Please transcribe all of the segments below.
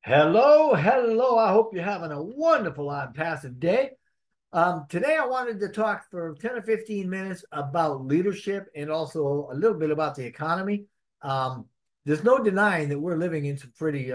Hello, hello. I hope you're having a wonderful Onpassive day. Today, I wanted to talk for 10 or 15 minutes about leadership and also a little bit about the economy. Um, there's no denying that we're living in some pretty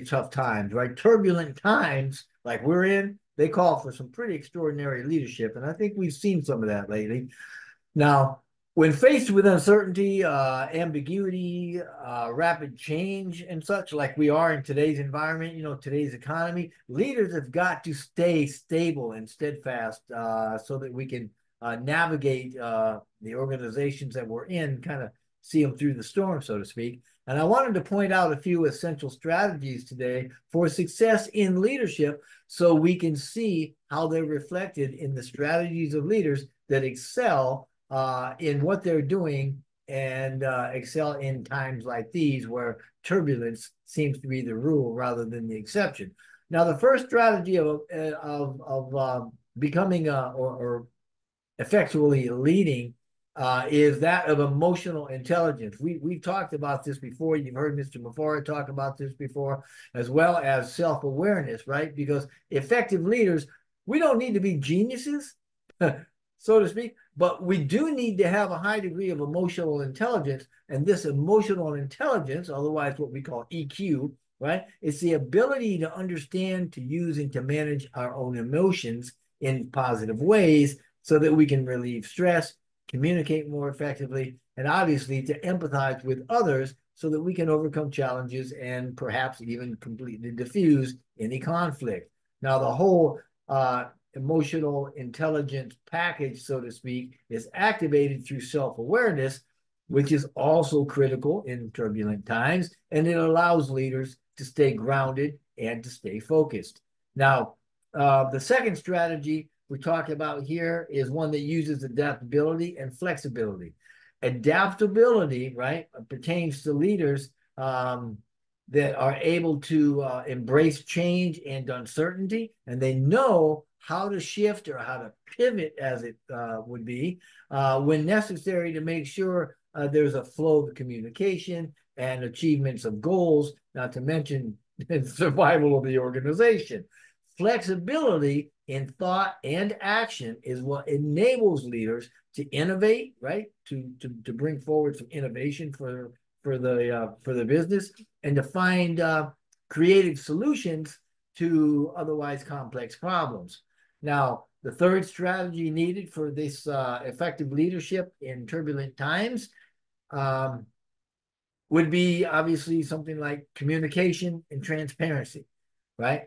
tough times, right? Turbulent times like we're in, they call for some pretty extraordinary leadership. And I think we've seen some of that lately. Now, when faced with uncertainty, ambiguity, rapid change, and such, like we are in today's environment, today's economy, leaders have got to stay stable and steadfast so that we can navigate the organizations that we're in, kind of see them through the storm, so to speak. And I wanted to point out a few essential strategies today for success in leadership so we can see how they're reflected in the strategies of leaders that excel in what they're doing and excel in times like these where turbulence seems to be the rule rather than the exception. Now, the first strategy of becoming or effectually leading is that of emotional intelligence. We've talked about this before. You've heard Mr. Mufareh talk about this before, as well as self-awareness, right? Because effective leaders, we don't need to be geniuses, so to speak, but we do need to have a high degree of emotional intelligence. And this emotional intelligence, otherwise what we call EQ, right? It's the ability to understand, to use, and to manage our own emotions in positive ways so that we can relieve stress, communicate more effectively, and obviously to empathize with others so that we can overcome challenges and perhaps even completely diffuse any conflict. Now, the whole emotional intelligence package, so to speak, is activated through self-awareness, which is also critical in turbulent times, and it allows leaders to stay grounded and to stay focused. Now, the second strategy we're talking about here is one that uses adaptability and flexibility. Adaptability, right, pertains to leaders that are able to embrace change and uncertainty, and they know how to shift or how to pivot, as it would be, when necessary to make sure there's a flow of communication and achievements of goals, not to mention the survival of the organization. Flexibility in thought and action is what enables leaders to innovate, right? To bring forward some innovation for the business and to find creative solutions to otherwise complex problems. Now, the third strategy needed for this effective leadership in turbulent times um, would be obviously something like communication and transparency, right?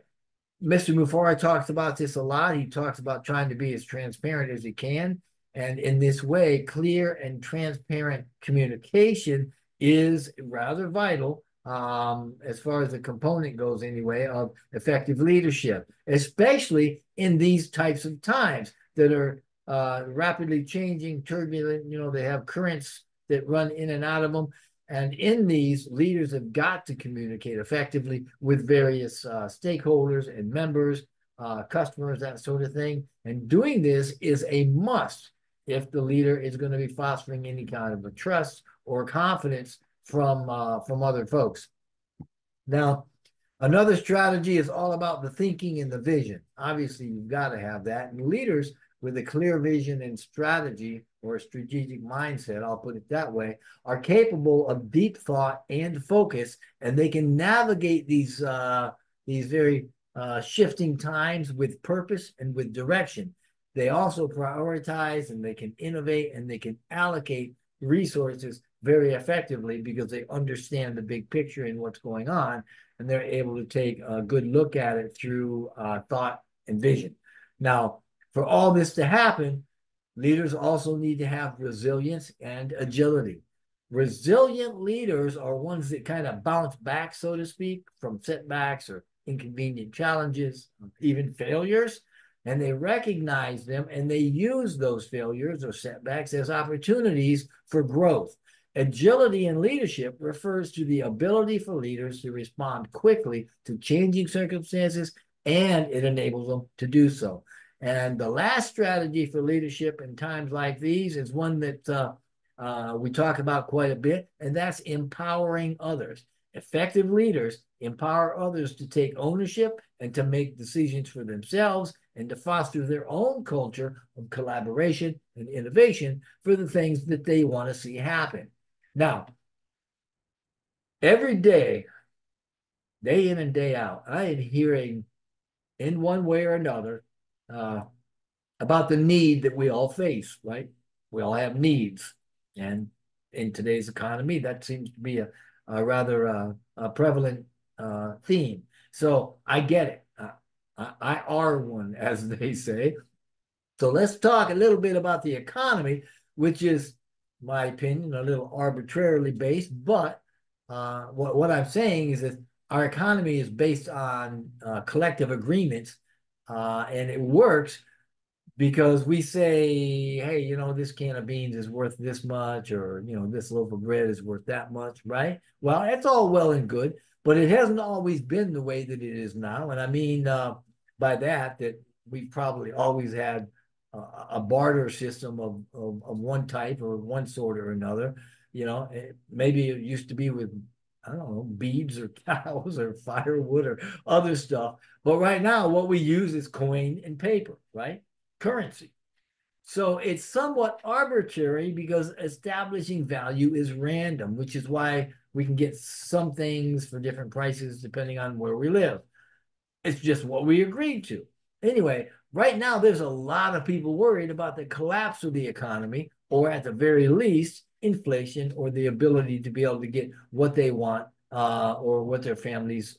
Mr. Mufareh talks about this a lot. He talks about trying to be as transparent as he can. And in this way, clear and transparent communication is rather vital as far as the component goes anyway of effective leadership, especially in these types of times that are rapidly changing, turbulent. They have currents that run in and out of them. And in these, leaders have got to communicate effectively with various stakeholders and members, customers, that sort of thing. And doing this is a must if the leader is going to be fostering any kind of a trust or confidence from other folks. Now, another strategy is all about the thinking and the vision. Obviously, you've got to have that. And leaders with a clear vision and strategy or a strategic mindset, I'll put it that way, are capable of deep thought and focus, and they can navigate these very shifting times with purpose and with direction. They also prioritize and they can innovate and they can allocate resources very effectively because they understand the big picture and what's going on, and they're able to take a good look at it through thought and vision. Now, for all this to happen, leaders also need to have resilience and agility. Resilient leaders are ones that kind of bounce back, so to speak, from setbacks or inconvenient challenges, even failures, and they recognize them and they use those failures or setbacks as opportunities for growth. Agility in leadership refers to the ability for leaders to respond quickly to changing circumstances, and it enables them to do so. And the last strategy for leadership in times like these is one that we talk about quite a bit, and that's empowering others. Effective leaders empower others to take ownership and to make decisions for themselves and to foster their own culture of collaboration and innovation for the things that they want to see happen. Now, every day in and day out, I am hearing in one way or another about the need that we all face, right? We all have needs. And in today's economy, that seems to be a rather prevalent theme. So I get it. I are one, as they say. So let's talk a little bit about the economy, which is, my opinion, a little arbitrarily based. But what I'm saying is that our economy is based on collective agreements, and it works because we say, hey, you know, this can of beans is worth this much, or, you know, this loaf of bread is worth that much, right? Well, it's all well and good, but it hasn't always been the way that it is now. And I mean by that we've probably always had a barter system of one type or one sort or another. You know, maybe it used to be with, I don't know, beads or cows or firewood or other stuff. But right now, what we use is coin and paper, right? Currency. So it's somewhat arbitrary because establishing value is random, which is why we can get some things for different prices depending on where we live. It's just what we agreed to. Anyway, right now there's a lot of people worried about the collapse of the economy, or at the very least, inflation, or the ability to be able to get what they want or what their families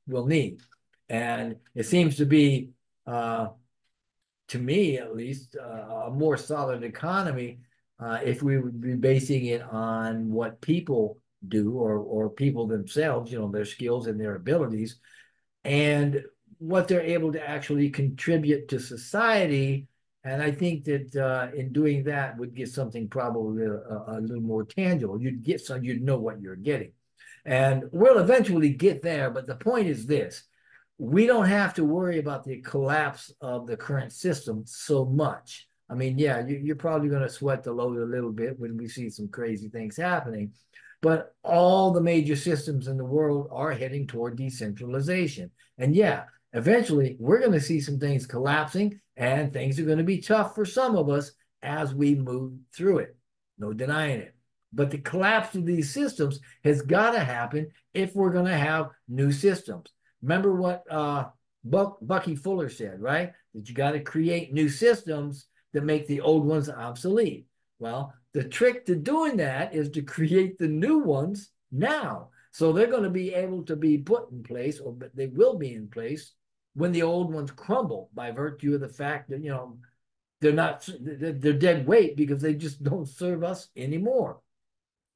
will need. And it seems to be to me at least, a more solid economy if we would be basing it on what people do, or people themselves, you know, their skills and their abilities, and what they're able to actually contribute to society. And I think that in doing that would get something probably a little more tangible. You'd get some, you'd know what you're getting. And we'll eventually get there. But the point is this: we don't have to worry about the collapse of the current system so much. I mean, yeah, you're probably going to sweat the load a little bit when we see some crazy things happening, but all the major systems in the world are heading toward decentralization. And yeah, eventually we're going to see some things collapsing, and things are going to be tough for some of us as we move through it. No denying it. But the collapse of these systems has got to happen if we're going to have new systems. Remember what Bucky Fuller said, right? That you got to create new systems that make the old ones obsolete. Well, the trick to doing that is to create the new ones now. So they're going to be able to be put in place, or they will be in place when the old ones crumble, by virtue of the fact that, you know, they're dead weight because they just don't serve us anymore.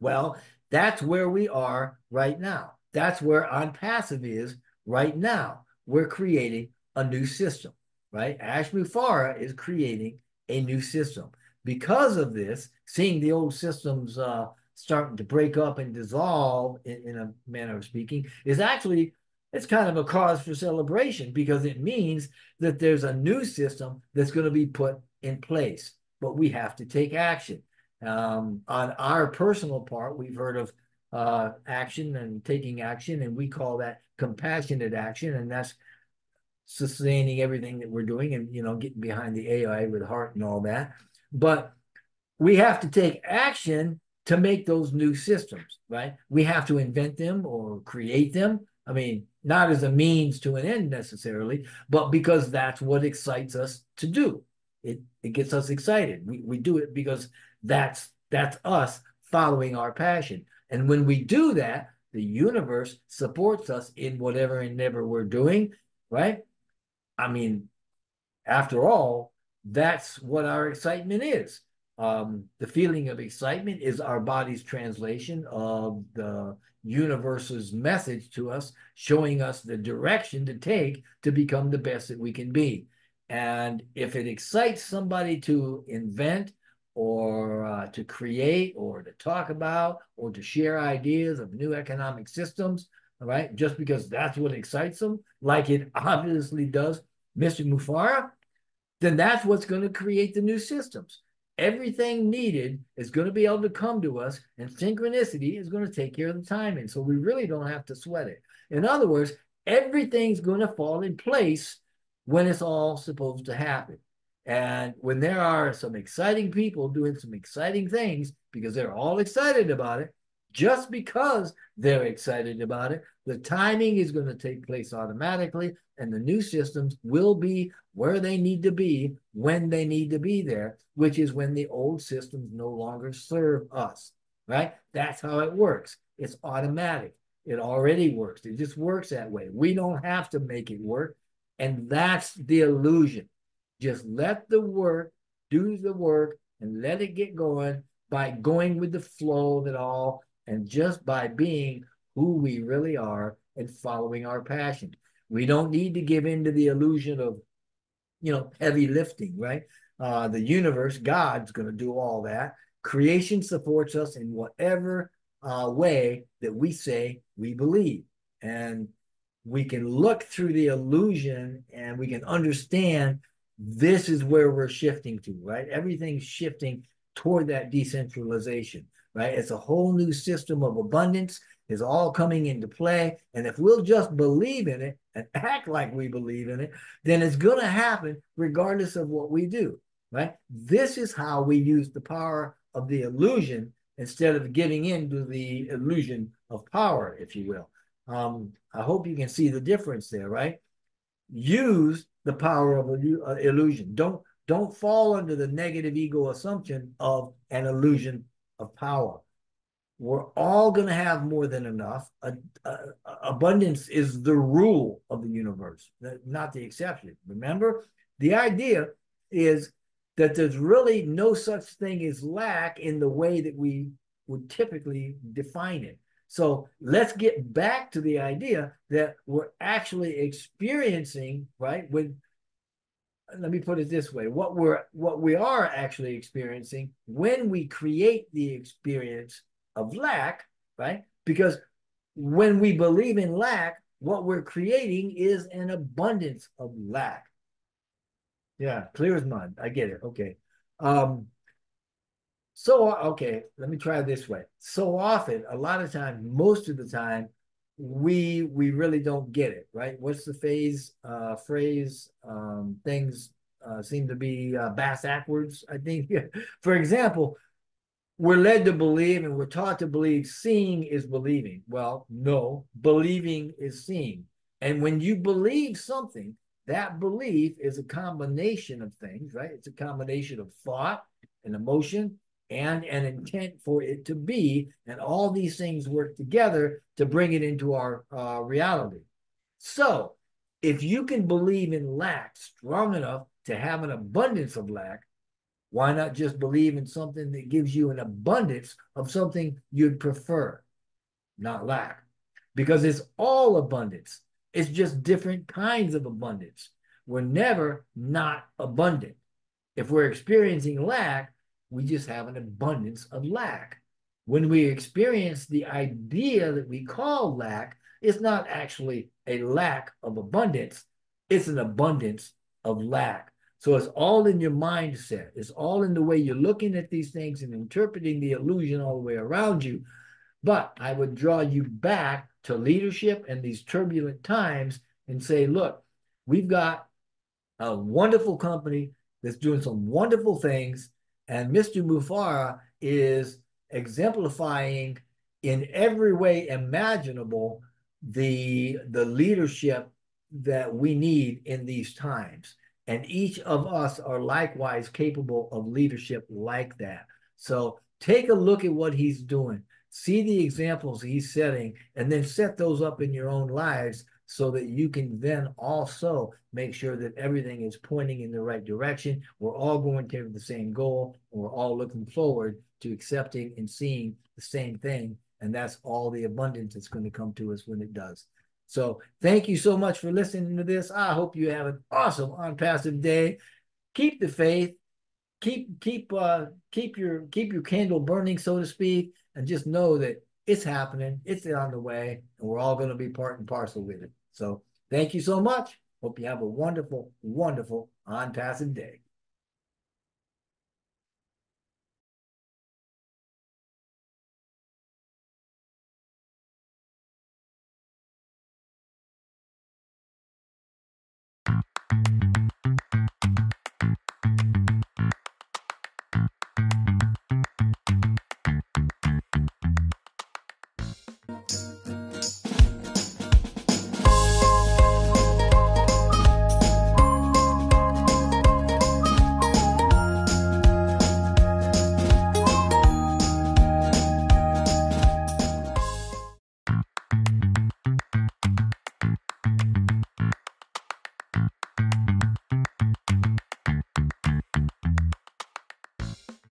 Well, that's where we are right now. That's where Onpassive is right now. We're creating a new system, right? Mufareh is creating a new system. Because of this, seeing the old systems starting to break up and dissolve, in a manner of speaking, is actually, it's kind of a cause for celebration, because it means that there's a new system that's going to be put in place. But we have to take action. On our personal part, we've heard of action and taking action, and we call that compassionate action, and that's sustaining everything that we're doing, and, you know, getting behind the AI with heart and all that. But we have to take action to make those new systems, right? We have to invent them or create them. I mean, not as a means to an end necessarily, but because that's what excites us to do. It gets us excited. We do it because that's us following our passion. And when we do that, the universe supports us in whatever endeavor we're doing, right? I mean, after all, that's what our excitement is. The feeling of excitement is our body's translation of the universe's message to us, showing us the direction to take to become the best that we can be. And if it excites somebody to invent, or to create, or to talk about, or to share ideas of new economic systems, all right, just because that's what excites them, like it obviously does Mr. Mufareh, then that's what's going to create the new systems. everything needed is going to be able to come to us, and synchronicity is going to take care of the timing. So we really don't have to sweat it. In other words, everything's going to fall in place when it's all supposed to happen. And when there are some exciting people doing some exciting things because they're all excited about it, just because they're excited about it, the timing is going to take place automatically, and the new systems will be where they need to be when they need to be there, which is when the old systems no longer serve us, right? That's how it works. It's automatic. It already works. It just works that way. We don't have to make it work. And that's the illusion. Just let the work do the work and let it get going by going with the flow of it all, and just by being who we really are and following our passion. We don't need to give in to the illusion of, heavy lifting, right? The universe, God's going to do all that. Creation supports us in whatever way that we say we believe. And we can look through the illusion and we can understand this is where we're shifting to, right? Everything's shifting toward that decentralization, right? It's a whole new system of abundance is all coming into play. And if we'll just believe in it and act like we believe in it, then it's going to happen regardless of what we do, right? This is how we use the power of the illusion instead of giving in to the illusion of power, if you will. I hope you can see the difference there, right? Use the power of illusion. Don't fall under the negative ego assumption of an illusion of power. We're all going to have more than enough. Abundance is the rule of the universe, not the exception. Remember, the idea is that there's really no such thing as lack in the way that we would typically define it. So let's get back to the idea that we're actually experiencing, right? Let me put it this way: what we are actually experiencing when we create the experience of lack, right? Because when we believe in lack, what we're creating is an abundance of lack. Yeah, clear as mud. I get it. Okay. Okay, let me try it this way. So often, a lot of times, most of the time, we really don't get it, right? What's the phrase? Things seem to be bass backwards, I think. For example, we're led to believe and we're taught to believe seeing is believing. Well, no, believing is seeing. And when you believe something, that belief is a combination of things, right? It's a combination of thought and emotion and an intent for it to be. And all these things work together to bring it into our reality. So if you can believe in lack strong enough to have an abundance of lack, why not just believe in something that gives you an abundance of something you'd prefer, not lack? Because it's all abundance. It's just different kinds of abundance. We're never not abundant. If we're experiencing lack, we just have an abundance of lack. When we experience the idea that we call lack, it's not actually a lack of abundance. It's an abundance of lack. So it's all in your mindset. It's all in the way you're looking at these things and interpreting the illusion all the way around you. But I would draw you back to leadership and these turbulent times and say, look, we've got a wonderful company that's doing some wonderful things. And Mr. Mufareh is exemplifying in every way imaginable the leadership that we need in these times. And each of us are likewise capable of leadership like that. So take a look at what he's doing. See the examples he's setting, and then set those up in your own lives so that you can then also make sure that everything is pointing in the right direction. We're all going to the same goal, and we're all looking forward to accepting and seeing the same thing. And that's all the abundance that's going to come to us when it does. So thank you so much for listening to this. I hope you have an awesome Onpassive day. Keep the faith. Keep your candle burning, so to speak, and just know that it's happening. It's on the way, and we're all going to be part and parcel with it. So thank you so much. Hope you have a wonderful, wonderful Onpassive day.